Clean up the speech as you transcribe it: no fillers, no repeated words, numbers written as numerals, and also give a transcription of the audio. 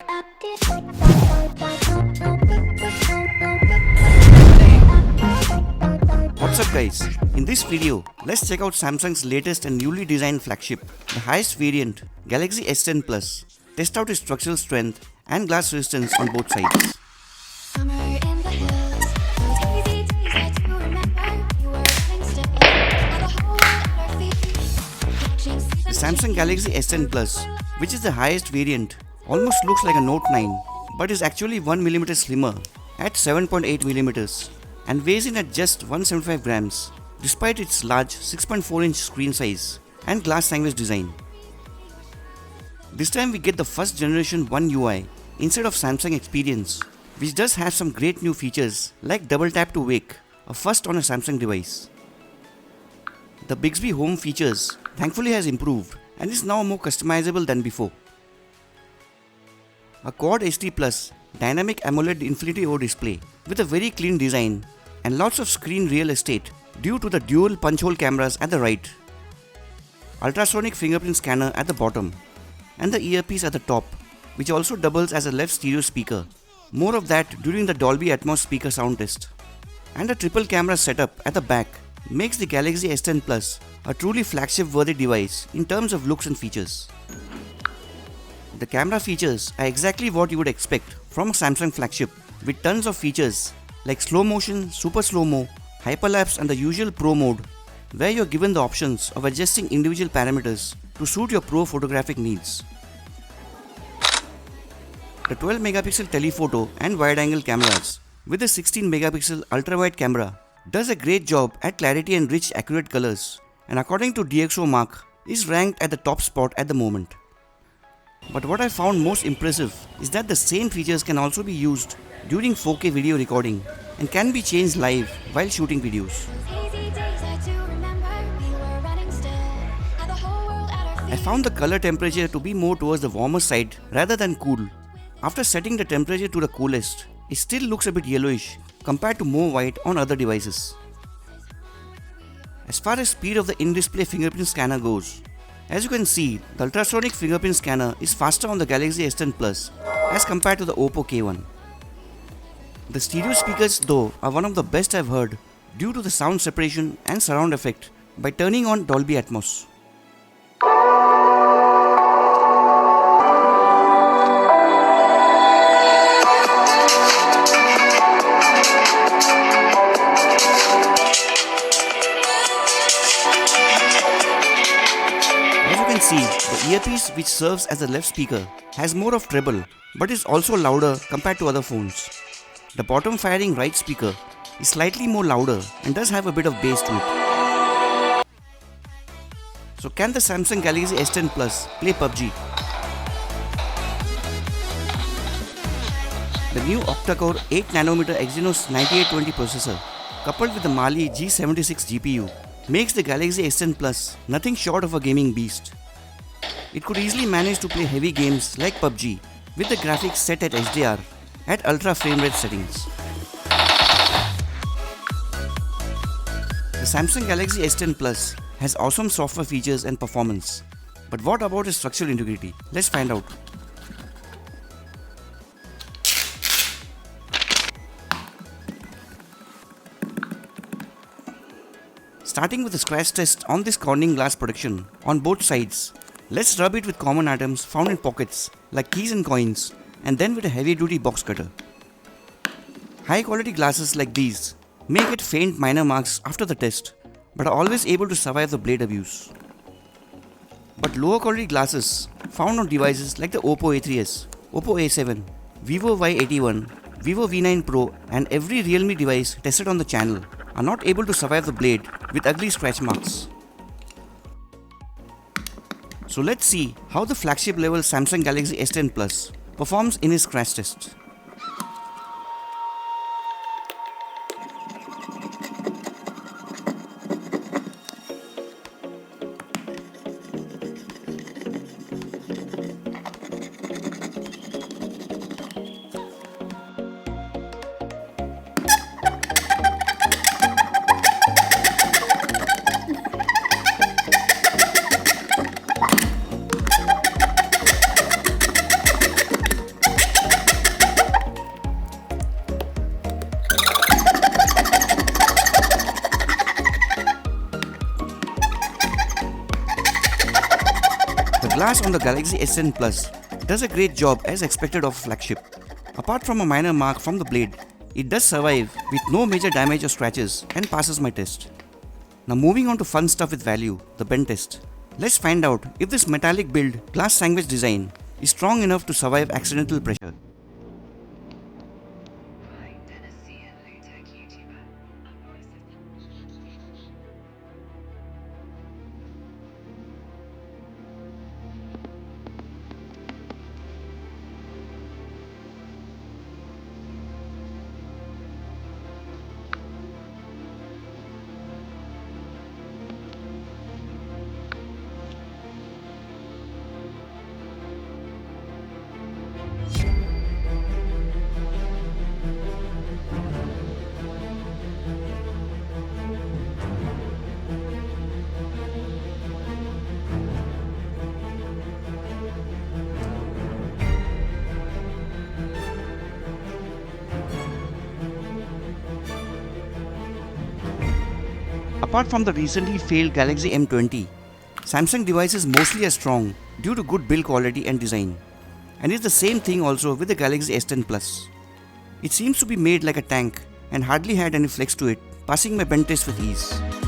What's up guys? In this video, let's check out Samsung's latest and newly designed flagship, the highest variant, Galaxy S10 Plus. Test out its structural strength and glass resistance on both sides. The Samsung Galaxy S10 Plus, which is the highest variant, almost looks like a Note 9, but is actually 1mm slimmer at 7.8mm and weighs in at just 175 grams, despite its large 6.4-inch screen size and glass sandwich design. This time we get the first generation One UI instead of Samsung Experience, which does have some great new features like double tap to wake, a first on a Samsung device. The Bixby Home features thankfully has improved and is now more customizable than before. A Quad HD Plus dynamic AMOLED Infinity O display with a very clean design and lots of screen real estate due to the dual punch hole cameras at the right, ultrasonic fingerprint scanner at the bottom, and the earpiece at the top, which also doubles as a left stereo speaker. More of that during the Dolby Atmos speaker sound test. And a triple camera setup at the back makes the Galaxy S10 Plus a truly flagship worthy device in terms of looks and features. The camera features are exactly what you would expect from a Samsung flagship, with tons of features like slow motion, super slow-mo, hyperlapse and the usual pro mode, where you're given the options of adjusting individual parameters to suit your pro photographic needs. The 12-megapixel telephoto and wide-angle cameras with the 16-megapixel ultra-wide camera does a great job at clarity and rich accurate colors, and according to DxOMark is ranked at the top spot at the moment. But what I found most impressive is that the same features can also be used during 4K video recording and can be changed live while shooting videos. I found the color temperature to be more towards the warmer side rather than cool. After setting the temperature to the coolest, it still looks a bit yellowish compared to more white on other devices. As far as speed of the in-display fingerprint scanner goes, as you can see, the ultrasonic fingerprint scanner is faster on the Galaxy S10 Plus as compared to the Oppo K1. The stereo speakers though are one of the best I've heard due to the sound separation and surround effect by turning on Dolby Atmos. See, the earpiece which serves as the left speaker has more of treble but is also louder compared to other phones. The bottom firing right speaker is slightly more louder and does have a bit of bass to it. So can the Samsung Galaxy S10 Plus play PUBG? The new octa-core 8nm Exynos 9820 processor coupled with the Mali G76 GPU makes the Galaxy S10 Plus nothing short of a gaming beast. It could easily manage to play heavy games like PUBG with the graphics set at HDR at ultra frame rate settings. The Samsung Galaxy S10 Plus has awesome software features and performance. But what about its structural integrity? Let's find out. Starting with the scratch test on this Corning glass protection on both sides, let's rub it with common items found in pockets like keys and coins, and then with a heavy duty box cutter. High quality glasses like these may get faint minor marks after the test, but are always able to survive the blade abuse. But lower quality glasses found on devices like the Oppo A3s, Oppo A7, Vivo Y81, Vivo V9 Pro and every Realme device tested on the channel are not able to survive the blade with ugly scratch marks. So let's see how the flagship level Samsung Galaxy S10 Plus performs in its crash test. glass on the Galaxy S10 Plus does a great job as expected of Flagship. Apart from a minor mark from the blade, it does survive with no major damage or scratches and passes my test. Now moving on to fun stuff with value, the bend test. Let's find out if this metallic build glass sandwich design is strong enough to survive accidental pressure. Apart from the recently failed Galaxy M20, Samsung devices mostly are strong due to good build quality and design. And it's the same thing also with the Galaxy S10 Plus. It seems to be made like a tank and hardly had any flex to it, passing my bend test with ease.